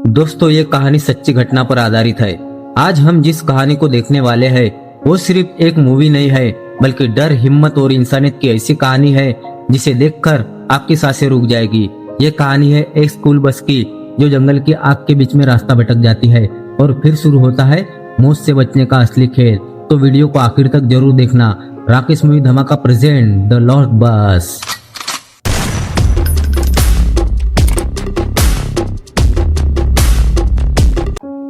दोस्तों, ये कहानी सच्ची घटना पर आधारित है। आज हम जिस कहानी को देखने वाले हैं वो सिर्फ एक मूवी नहीं है, बल्कि डर, हिम्मत और इंसानियत की ऐसी कहानी है जिसे देखकर आपकी सांसें रुक जाएगी। ये कहानी है एक स्कूल बस की, जो जंगल की आग के बीच में रास्ता भटक जाती है और फिर शुरू होता है मौत से बचने का असली खेल। तो वीडियो को आखिर तक जरूर देखना। राकेश मूवी धमाका प्रेजेंट द लॉस्ट बस।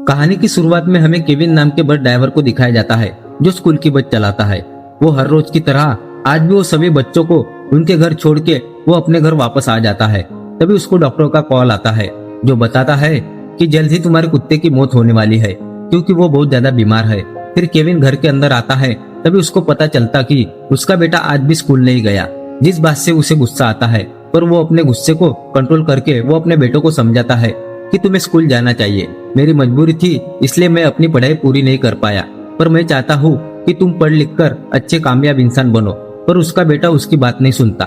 कहानी की शुरुआत में हमें केविन नाम के बस ड्राइवर को दिखाया जाता है, जो स्कूल की बस चलाता है। वो हर रोज की तरह आज भी वो सभी बच्चों को उनके घर छोड़ के वो अपने घर वापस आ जाता है। तभी उसको डॉक्टर का कॉल आता है, जो बताता है कि जल्द ही तुम्हारे कुत्ते की मौत होने वाली है, क्योंकि वो बहुत ज्यादा बीमार है। फिर केविन घर के अंदर आता है, तभी उसको पता चलता कि उसका बेटा आज भी स्कूल नहीं गया। जिस बात से उसे गुस्सा आता है, पर वो अपने गुस्से को कंट्रोल करके वो अपने बेटों को समझाता है कि तुम्हें स्कूल जाना चाहिए। मेरी मजबूरी थी, इसलिए मैं अपनी पढ़ाई पूरी नहीं कर पाया, पर मैं चाहता हूँ कि तुम पढ़ लिख कर अच्छे कामयाब इंसान बनो। पर उसका बेटा उसकी बात नहीं सुनता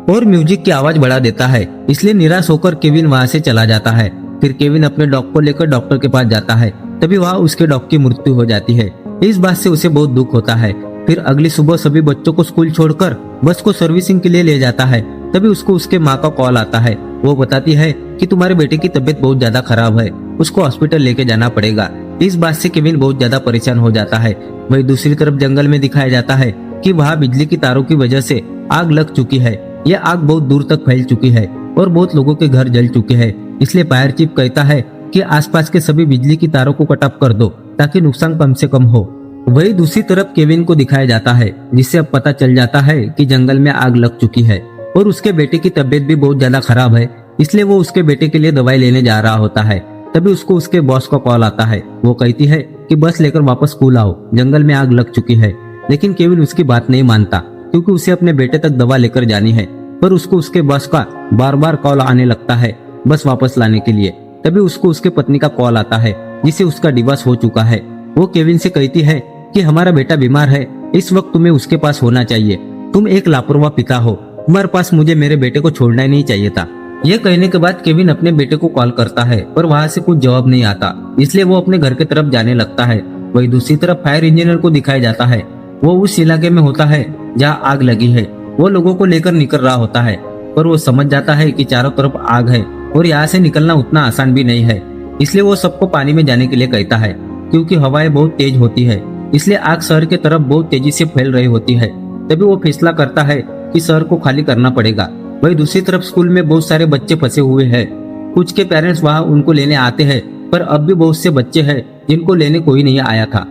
और म्यूजिक की आवाज बढ़ा देता है। इसलिए निराश होकर केविन वहाँ से चला जाता है। फिर केविन अपने डॉग को लेकर डॉक्टर के पास जाता है, तभी वहाँ उसके डॉग की मृत्यु हो जाती है। इस बात से उसे बहुत दुख होता है। फिर अगली सुबह सभी बच्चों को स्कूल छोड़कर बस को सर्विसिंग के लिए ले जाता है। तभी उसको उसके माँ का कॉल आता है। वो बताती है कि तुम्हारे बेटे की तबीयत बहुत ज्यादा खराब है, उसको हॉस्पिटल लेके जाना पड़ेगा। इस बात से केविन बहुत ज्यादा परेशान हो जाता है। वही दूसरी तरफ जंगल में दिखाया जाता है कि वहाँ बिजली की तारों की वजह से आग लग चुकी है। यह आग बहुत दूर तक फैल चुकी है और बहुत लोगों के घर जल चुके हैं। इसलिए फायर चीफ कहता है कि आसपास के सभी बिजली की तारों को कट ऑफ कर दो, ताकि नुकसान कम से कम हो। वही दूसरी तरफ केविन को दिखाया जाता है, जिससे अब पता चल जाता है कि जंगल में आग लग चुकी है और उसके बेटे की तबीयत भी बहुत ज्यादा खराब है। इसलिए वो उसके बेटे के लिए दवाई लेने जा रहा होता है। तभी उसको उसके बॉस का कॉल आता है। वो कहती है कि बस लेकर वापस स्कूल आओ, जंगल में आग लग चुकी है। लेकिन केविन उसकी बात नहीं मानता, क्योंकि उसे अपने बेटे तक दवा लेकर जानी है। पर उसको उसके बॉस का बार बार कॉल आने लगता है बस वापस लाने के लिए। तभी उसको उसके पत्नी का कॉल आता है, जिसे उसका डिवोर्स हो चुका है। वो केविन से कहती है कि हमारा बेटा बीमार है, इस वक्त तुम्हें उसके पास होना चाहिए। तुम एक लापरवाह पिता हो, तुम्हारे पास मुझे मेरे बेटे को छोड़ना ही नहीं चाहिए था। यह कहने के बाद केविन अपने बेटे को कॉल करता है, पर वहाँ से कुछ जवाब नहीं आता। इसलिए वो अपने घर की तरफ जाने लगता है। वही दूसरी तरफ फायर इंजीनियर को दिखाया जाता है। वो उस इलाके में होता है जहाँ आग लगी है। वो लोगों को लेकर निकल रहा होता है, पर वो समझ जाता है कि चारों तरफ आग है और यहाँ से निकलना उतना आसान भी नहीं है। इसलिए वो सबको पानी में जाने के लिए कहता है, क्योंकि हवाएं बहुत तेज होती है। इसलिए आग शहर की तरफ बहुत तेजी से फैल रही होती है। तभी वो फैसला करता है कि शहर को खाली करना पड़ेगा। वही दूसरी तरफ स्कूल में बहुत सारे बच्चे फंसे हुए हैं। कुछ के पेरेंट्स वहाँ उनको लेने आते हैं, पर अब भी बहुत से बच्चे हैं जिनको लेने कोई नहीं आया था।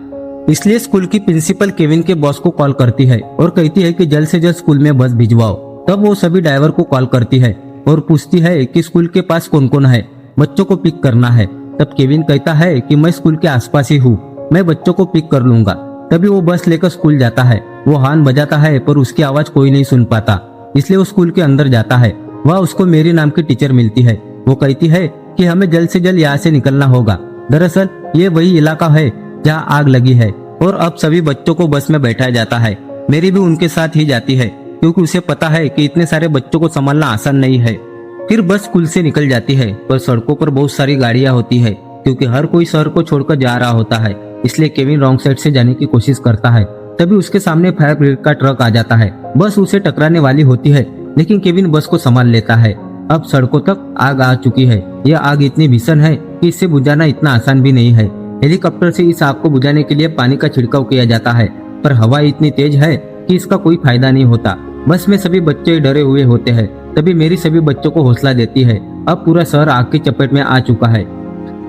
इसलिए स्कूल की प्रिंसिपल केविन के बॉस को कॉल करती है और कहती है कि जल्द से जल्द स्कूल में बस भिजवाओ। तब वो सभी ड्राइवर को कॉल करती है और पूछती है कि स्कूल के पास कौन कौन है, बच्चों को पिक करना है। तब केविन कहता है कि मैं स्कूल के आसपास ही हूँ, मैं बच्चों को पिक कर लूंगा। तभी वो बस लेकर स्कूल जाता है। वो हॉर्न बजाता है, पर उसकी आवाज कोई नहीं सुन पाता। इसलिए वो स्कूल के अंदर जाता है। वह उसको मेरी नाम की टीचर मिलती है। वो कहती है कि हमें जल्द से जल्द यहाँ से निकलना होगा। दरअसल ये वही इलाका है जहाँ आग लगी है और अब सभी बच्चों को बस में बैठाया जाता है। मेरी भी उनके साथ ही जाती है, क्योंकि उसे पता है कि इतने सारे बच्चों को संभालना आसान नहीं है। फिर बस स्कूल से निकल जाती है, पर सड़कों पर बहुत सारी गाड़ियां होती है, क्योंकि हर कोई शहर को छोड़कर जा रहा होता है। इसलिए केविन रॉन्ग साइड से जाने की कोशिश करता है। तभी उसके सामने फायर ब्रिगेड का ट्रक आ जाता है। बस उसे टकराने वाली होती है, लेकिन केविन बस को संभाल लेता है। अब सड़कों तक आग आ चुकी है। यह आग इतनी भीषण है कि इसे बुझाना इतना आसान भी नहीं है। हेलीकॉप्टर से इस आग को बुझाने के लिए पानी का छिड़काव किया जाता है, पर हवा इतनी तेज है कि इसका कोई फायदा नहीं होता। बस में सभी बच्चे डरे हुए होते हैं। तभी मेरी सभी बच्चों को हौसला देती है। अब पूरा शहर आग की चपेट में आ चुका है।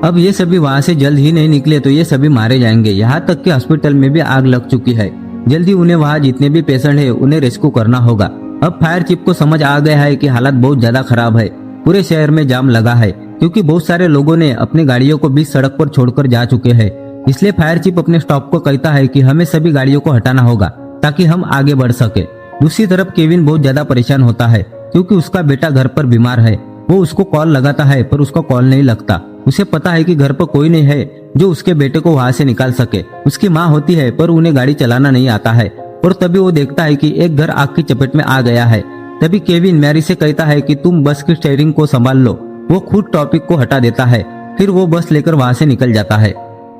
अब ये सभी वहाँ से जल्द ही नहीं निकले तो ये सभी मारे जाएंगे। यहाँ तक कि हॉस्पिटल में भी आग लग चुकी है। जल्दी उन्हें वहाँ जितने भी पेशेंट है उन्हें रेस्क्यू करना होगा। अब फायर चीफ को समझ आ गया है कि हालत बहुत ज्यादा खराब है। पूरे शहर में जाम लगा है, क्योंकि बहुत सारे लोगों ने अपनी गाड़ियों को बीच सड़क पर छोड़कर जा चुके हैं। इसलिए फायर चीफ अपने स्टाफ को कहता है कि हमें सभी गाड़ियों को हटाना होगा, ताकि हम आगे बढ़ सके। दूसरी तरफ केविन बहुत ज्यादा परेशान होता है, क्योंकि उसका बेटा घर पर बीमार है। वो उसको कॉल लगाता है, पर उसका कॉल नहीं लगता। उसे पता है कि घर पर कोई नहीं है जो उसके बेटे को वहाँ से निकाल सके। उसकी माँ होती है, पर उन्हें गाड़ी चलाना नहीं आता है। और तभी वो देखता है कि एक घर आग की चपेट में आ गया है। तभी केविन मैरी से कहता है कि तुम बस की स्टीयरिंग को संभाल लो। वो खुद टॉपिक को हटा देता है फिर वो बस लेकर वहां से निकल जाता है।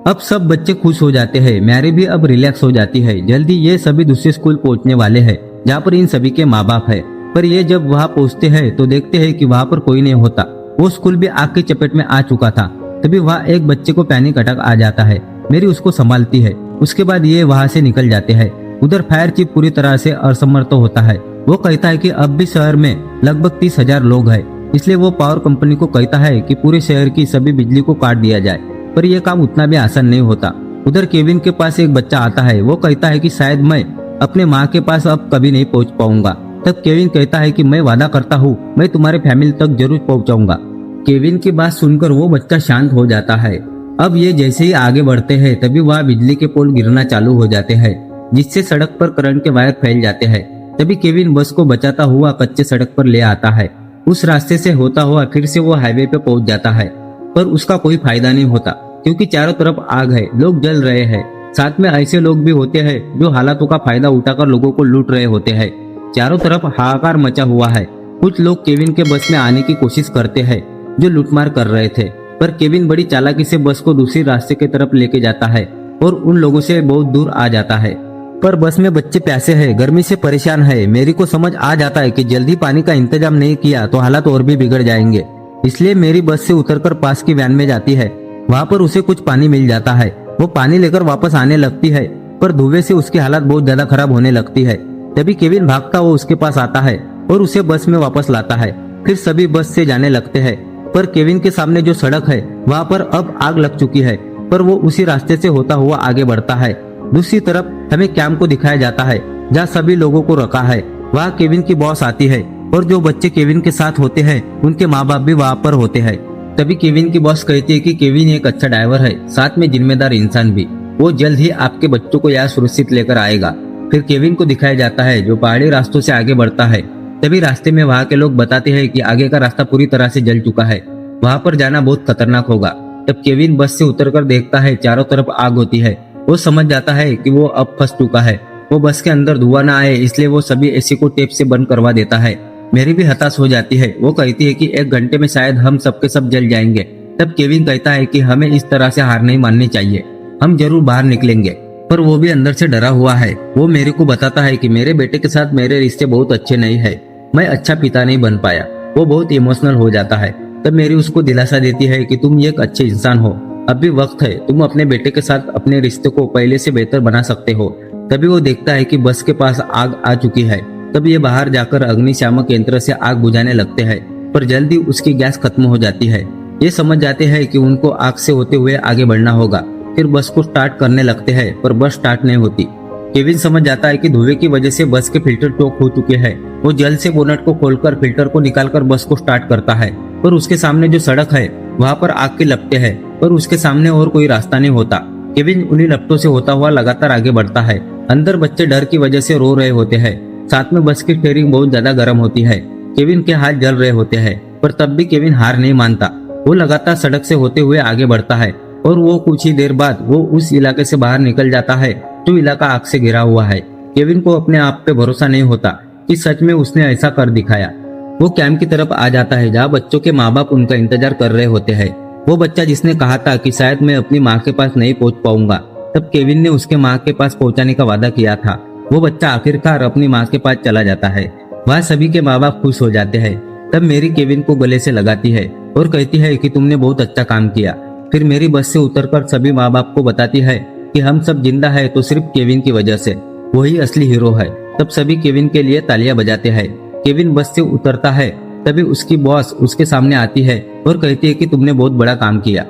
अब सब बच्चे खुश हो जाते हैं, मैरी भी अब रिलैक्स हो जाती है। जल्दी ये सभी दूसरे स्कूल पहुंचने वाले हैं जहाँ पर इन सभी के माँ बाप है। पर ये जब वहाँ पहुंचते हैं तो देखते हैं कि वहाँ पर कोई नहीं होता। वो स्कूल भी आग की चपेट में आ चुका था। तभी वहाँ एक बच्चे को पैनिक अटैक आ जाता है। मेरी उसको संभालती है। उसके बाद ये वहाँ से निकल जाते हैं। उधर फायर चीफ पूरी तरह से असमर्थ होता है। वो कहता है कि अब भी शहर में लगभग 30,000 लोग हैं, इसलिए वो पावर कंपनी को कहता है कि पूरे शहर की सभी बिजली को काट दिया जाए। पर यह काम उतना भी आसान नहीं होता। उधर केविन के पास एक बच्चा आता है। वो कहता है कि शायद मैं अपने माँ के पास अब कभी नहीं पहुँच पाऊंगा। तब केविन कहता है कि मैं वादा करता हूँ मैं तुम्हारे फैमिली तक जरूर पहुँचाऊंगा। केविन की बात सुनकर वो बच्चा शांत हो जाता है। अब ये जैसे ही आगे बढ़ते हैं तभी वहाँ बिजली के पोल गिरना चालू हो जाते हैं, जिससे सड़क पर करंट के वायर फैल जाते हैं। तभी केविन बस को बचाता हुआ कच्चे सड़क पर ले आता है। उस रास्ते से होता हुआ फिर से वो हाईवे पे पहुंच जाता है, पर उसका कोई फायदा नहीं होता क्योंकि चारों तरफ आग है, लोग जल रहे हैं। साथ में ऐसे लोग भी होते हैं जो हालातों का फायदा उठाकर लोगों को लूट रहे होते हैं। चारों तरफ हाहाकार मचा हुआ है। कुछ लोग केविन के बस में आने की कोशिश करते हैं जो लूटमार कर रहे थे, पर केविन बड़ी चालाकी से बस को दूसरी रास्ते की तरफ लेके जाता है और उन लोगों से बहुत दूर आ जाता है। पर बस में बच्चे प्यासे हैं, गर्मी से परेशान है। मेरी को समझ आ जाता है कि जल्दी पानी का इंतजाम नहीं किया तो हालात और भी बिगड़ जाएंगे। इसलिए मेरी बस से उतरकर पास की वैन में जाती है। वहाँ पर उसे कुछ पानी मिल जाता है। वो पानी लेकर वापस आने लगती है, पर धुएं से उसकी हालत बहुत ज्यादा खराब होने लगती है। तभी केविन भागता हुआ उसके पास आता है और उसे बस में वापस लाता है। फिर सभी बस से जाने लगते हैं, पर केविन के सामने जो सड़क है वहाँ पर अब आग लग चुकी है, पर वो उसी रास्ते से होता हुआ आगे बढ़ता है। दूसरी तरफ हमें कैंप को दिखाया जाता है जहाँ सभी लोगों को रखा है। वहाँ केविन की बॉस आती है और जो बच्चे केविन के साथ होते हैं उनके माँ बाप भी वहाँ पर होते हैं। तभी केविन की बॉस कहती है कि केविन एक अच्छा ड्राइवर है, साथ में जिम्मेदार इंसान भी। वो जल्द ही आपके बच्चों को यहाँ सुरक्षित लेकर आएगा। फिर केविन को दिखाया जाता है जो पहाड़ी रास्तों से आगे बढ़ता है। तभी रास्ते में वहाँ के लोग बताते हैं कि आगे का रास्ता पूरी तरह से जल चुका है, वहाँ पर जाना बहुत खतरनाक होगा। तब केविन बस से उतरकर देखता है चारों तरफ आग होती है। वो समझ जाता है कि वो अब फंस चुका है। वो बस के अंदर धुआं ना आए इसलिए वो सभी एसी को टेप से बंद करवा देता है। मेरी भी हताश हो जाती है। वो कहती है कि 1 घंटे में शायद हम सबके सब जल जाएंगे। तब केविन कहता है कि हमें इस तरह से हार नहीं माननी चाहिए, हम जरूर बाहर निकलेंगे। पर वो भी अंदर से डरा हुआ है। वो मेरे को बताता है कि मेरे बेटे के साथ मेरे रिश्ते बहुत अच्छे नहीं है, मैं अच्छा पिता नहीं बन पाया। वो बहुत इमोशनल हो जाता है। तब मेरी उसको दिलासा देती है कि तुम एक अच्छे इंसान हो, अब भी वक्त है, तुम अपने बेटे के साथ अपने रिश्ते को पहले से बेहतर बना सकते हो। तभी वो देखता है कि बस के पास आग आ चुकी है। तब ये बाहर जाकर अग्निशामक यंत्र से आग बुझाने लगते हैं, पर जल्दी उसकी गैस खत्म हो जाती है। ये समझ जाते हैं कि उनको आग से होते हुए आगे बढ़ना होगा। फिर बस को स्टार्ट करने लगते हैं, पर बस स्टार्ट नहीं होती। केविन समझ जाता है कि धुएं की वजह से बस के फिल्टर चोक हो चुके हैं। वो जल्द से बोनट को खोलकर फिल्टर को निकालकर बस को स्टार्ट करता है, पर उसके सामने जो सड़क है वहाँ पर आग की लपटें हैं, पर उसके सामने और कोई रास्ता नहीं होता। केविन उन्हीं लपटों से होता हुआ लगातार आगे बढ़ता है। अंदर बच्चे डर की वजह से रो रहे होते हैं। साथ में बस की स्टीयरिंग बहुत ज्यादा गर्म होती है। केविन के हाथ जल रहे होते हैं, पर तब भी केविन हार नहीं मानता। वो लगातार सड़क से होते हुए आगे बढ़ता है और वो कुछ ही देर बाद वो उस इलाके से बाहर निकल जाता है जो इलाका आग से घिरा हुआ है। केविन को अपने आप पे भरोसा नहीं होता कि सच में उसने ऐसा कर दिखाया। वो कैंप की तरफ आ जाता है जहाँ बच्चों के माँ बाप उनका इंतजार कर रहे होते हैं। वो बच्चा जिसने कहा था कि शायद मैं अपनी माँ के पास नहीं पहुँच पाऊंगा, तब केविन ने उसके माँ के पास पहुँचाने का वादा किया था। वो बच्चा आखिरकार अपनी माँ के पास चला जाता है। वहाँ सभी के माँ बाप खुश हो जाते हैं। तब मेरी केविन को गले से लगाती है और कहती है कि तुमने बहुत अच्छा काम किया। फिर मेरी बस से उतरकर सभी माँ बाप को बताती है कि हम सब जिंदा है तो सिर्फ केविन की वजह से, वही असली हीरो है। तब सभी केविन के लिए तालियां बजाते हैं। केविन बस से उतरता है, तभी उसकी बॉस उसके सामने आती है और कहती है कि तुमने बहुत बड़ा काम किया।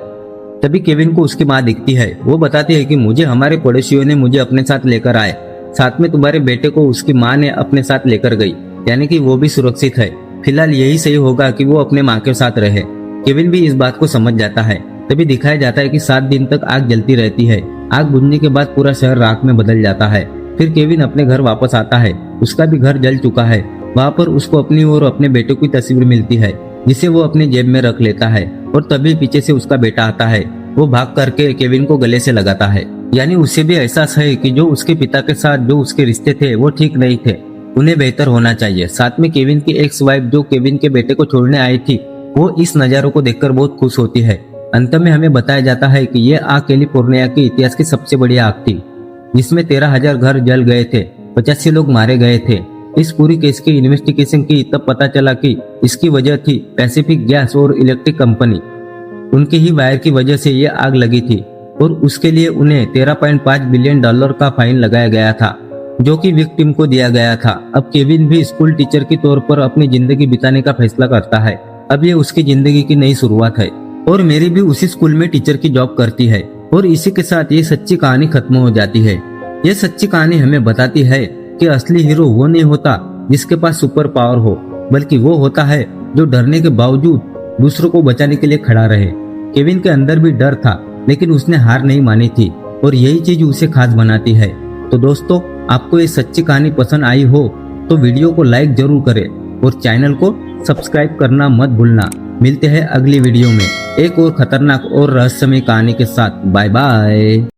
तभी केविन को उसकी माँ दिखती है। वो बताती है कि मुझे हमारे पड़ोसियों ने मुझे अपने साथ लेकर आए, साथ में तुम्हारे बेटे को उसकी माँ ने अपने साथ लेकर गई, यानी कि वो भी सुरक्षित है। फिलहाल यही सही होगा कि वो अपने माँ के साथ रहे। केविन भी इस बात को समझ जाता है। तभी दिखाया जाता है कि 7 दिन तक आग जलती रहती है। आग बुझने के बाद पूरा शहर राख में बदल जाता है। फिर केविन अपने घर वापस आता है। उसका भी घर जल चुका है। वहाँ पर उसको अपनी और अपने बेटे की तस्वीर मिलती है, जिसे वो अपने जेब में रख लेता है। और तभी पीछे से उसका बेटा आता है। वो भाग करके केविन को गले से लगाता है। यानी उसे भी एहसास है कि जो उसके पिता के साथ जो उसके रिश्ते थे वो ठीक नहीं थे, उन्हें बेहतर होना चाहिए। साथ में केविन की एक्स वाइफ जो केविन के बेटे को छोड़ने आई थी, वो इस नजारों को देखकर बहुत खुश होती है। अंत में हमें बताया जाता है कि यह आग कैलिफोर्निया के इतिहास की सबसे बड़ी आग थी, जिसमें 13,000 घर जल गए थे, 85 लोग मारे गए थे। इस पूरी केस की इन्वेस्टिगेशन की तब पता चला कि इसकी वजह थी पैसिफिक गैस और इलेक्ट्रिक कंपनी। उनके ही वायर की वजह से ये आग लगी थी और उसके लिए उन्हें $13.5 बिलियन का फाइन लगाया गया था, जो कि विक्टिम को दिया गया था। अब केविन भी स्कूल टीचर के तौर पर अपनी जिंदगी बिताने का फैसला करता है। अब ये उसकी जिंदगी की नई शुरुआत है और मेरी भी उसी स्कूल में टीचर की जॉब करती है। और इसी के साथ ये सच्ची कहानी खत्म हो जाती है। ये सच्ची कहानी हमें बताती है कि असली हीरो वो नहीं होता जिसके पास सुपर पावर हो, बल्कि वो होता है जो डरने के बावजूद दूसरों को बचाने के लिए खड़ा रहे। केविन के अंदर भी डर था, लेकिन उसने हार नहीं मानी थी और यही चीज उसे खास बनाती है। तो दोस्तों, आपको ये सच्ची कहानी पसंद आई हो तो वीडियो को लाइक जरूर करें और चैनल को सब्सक्राइब करना मत भूलना। मिलते हैं अगली वीडियो में एक और खतरनाक और रहस्यमय कहानी के साथ। Bye bye.